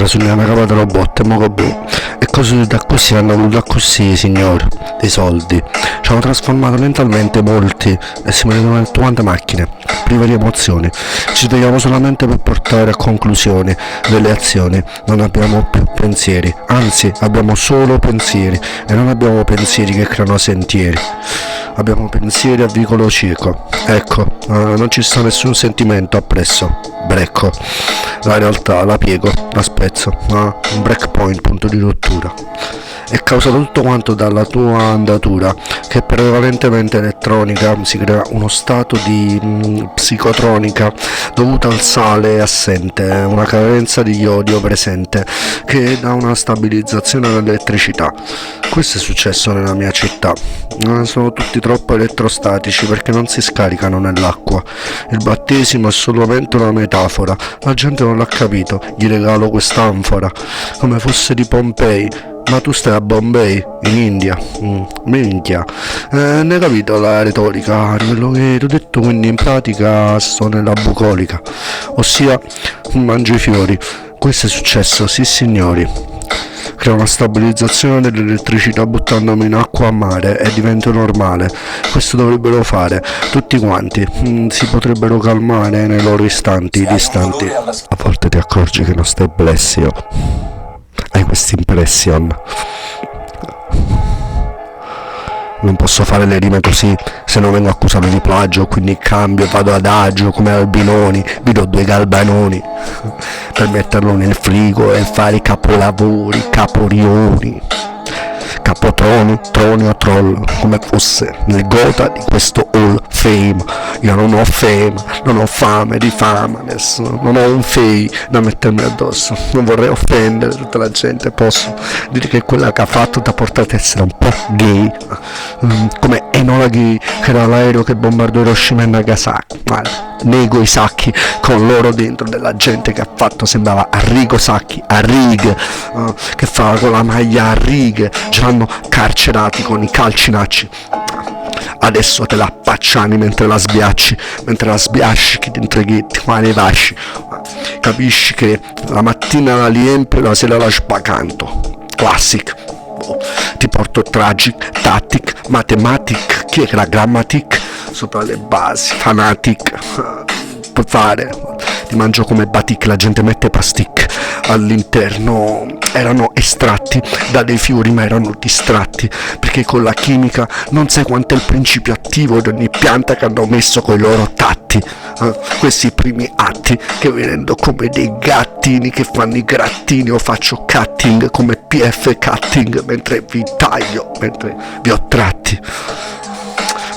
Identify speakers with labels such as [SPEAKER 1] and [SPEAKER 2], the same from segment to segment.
[SPEAKER 1] la sognava capa della botte, mo che boh. E cose da così hanno voluto così, signore, dei soldi. Ci hanno trasformato mentalmente molti e si mettono in quante macchine, prive di emozioni. Ci svegliamo solamente per portare a conclusioni delle azioni. Non abbiamo più pensieri, anzi abbiamo solo pensieri e non abbiamo pensieri che creano sentieri. Abbiamo pensieri a vicolo cieco. Ecco, non ci sta nessun sentimento appresso. Brecco. La realtà la piego, la spezzo. Un breakpoint, punto di rottura. È causato tutto quanto dalla tua andatura, che è prevalentemente elettronica. Si crea uno stato di psicotronica dovuta al sale assente, una carenza di iodio presente, che dà una stabilizzazione all'elettricità. Questo è successo nella mia città. Sono tutti troppo elettrostatici perché non si scaricano nell'acqua. Il battesimo è solamente una metafora, la gente non l'ha capito. Gli regalo quest'anfora come fosse di Pompei. Ma tu stai a Bombay, in India, minchia, ne hai capito la retorica, quello che ti ho detto, quindi in pratica sto nella bucolica, ossia mangio i fiori. Questo è successo, sì signori. Crea una stabilizzazione dell'elettricità buttandomi in acqua a mare e divento normale. Questo dovrebbero fare tutti quanti, si potrebbero calmare nei loro istanti distanti. A volte ti accorgi che non stai blessio. Hai questa impression. Non posso fare le rime così, se non vengo accusato di plagio, quindi cambio, vado ad agio come Albinoni, vi do 2 galbanoni per metterlo nel frigo e fare i capolavori, caporioni, capotroni, troni o troll, come fosse nel gota di questo Hall Fame. Io non ho fame, non ho fame di fama, adesso non ho un fei da mettermi addosso, non vorrei offendere tutta la gente, posso dire che quella che ha fatto ti ha portato a essere un po' gay, come Enola Gay, che era l'aereo che bombardò Hiroshima e Nagasaki. Nego i sacchi con loro dentro della gente che ha fatto, sembrava Arrigo Sacchi, che fa con la maglia a righe, ce l'hanno carcerati con i calcinacci. Adesso te la appacciani mentre la sbiasci che dentro i ghetti, ma ne vasci. Capisci che la mattina la riempio e la sera la sbacanto. Classic. Ti porto tragic, tactic, mathematic, che era grammatic, sopra le basi, fanatic. Puoi fare, ti mangio come batic, la gente mette pastic all'interno, erano estratti da dei fiori ma erano distratti, perché con la chimica non sai quanto è il principio attivo di ogni pianta che hanno messo coi loro tatti, questi primi atti che mi rendo come dei gattini che fanno i grattini, o faccio cutting come PF cutting mentre vi taglio, mentre vi ho tratti.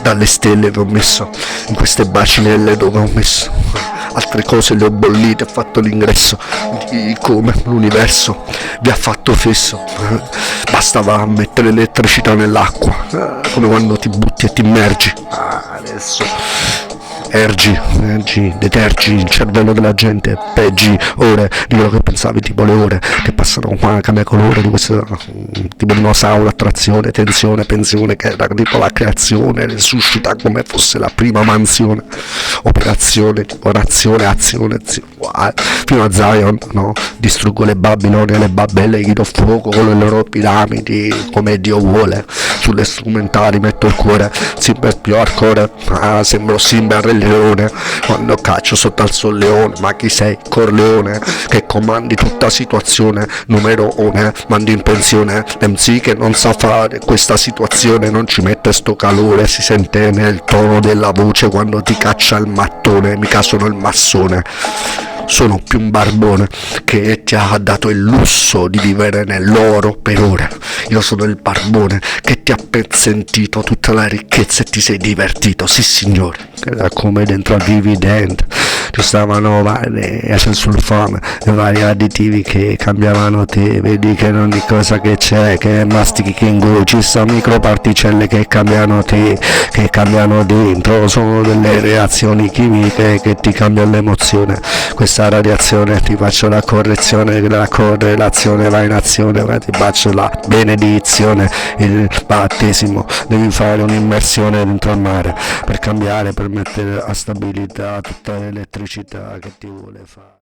[SPEAKER 1] Dalle stelle vi ho messo in queste bacinelle dove ho messo altre cose, le ho bollite, ho fatto l'ingresso di come l'universo vi ha fatto fesso. Bastava mettere elettricità nell'acqua, come quando ti butti e ti immergi. Adesso detergi il cervello della gente, peggi ore di quello che pensavi, tipo le ore che passano qua, cambia colore di questo tipo dinosauro, attrazione, tensione, pensione, che era tipo la creazione, suscita come fosse la prima mansione, operazione, tipo razione, azione, fino a Zion, no? Distruggo le Babilonie, le Babelle, gli do fuoco con le loro piramidi, come Dio vuole, sulle strumentali metto il cuore, sempre più hardcore, sembro Simba il Re Leone, quando caccio sotto al solleone. Ma chi sei, Corleone, che comandi tutta situazione, numero 1, mandi in pensione l'MC che non sa fare questa situazione, non ci mette sto calore, si sente nel tono della voce quando ti caccia il mattone, mica sono il massone. Sono più un barbone che ti ha dato il lusso di vivere nell'oro per ore. Io sono il barbone che ti ha pezzentito tutta la ricchezza e ti sei divertito, sì signore. Era come dentro al Vivident, ci stavano vari sulfame e vari additivi che cambiavano te. Vedi che ogni cosa che c'è, che mastichi, che ingurgi, sono microparticelle che cambiano te, che cambiano dentro. Sono delle reazioni chimiche che ti cambiano l'emozione. Questa radiazione ti faccio la correzione, la correlazione va in azione, ma ti faccio la benedizione, il battesimo. Devi fare un'immersione dentro al mare per cambiare, per mettere a stabilità tutta l'elettricità che ti vuole fare.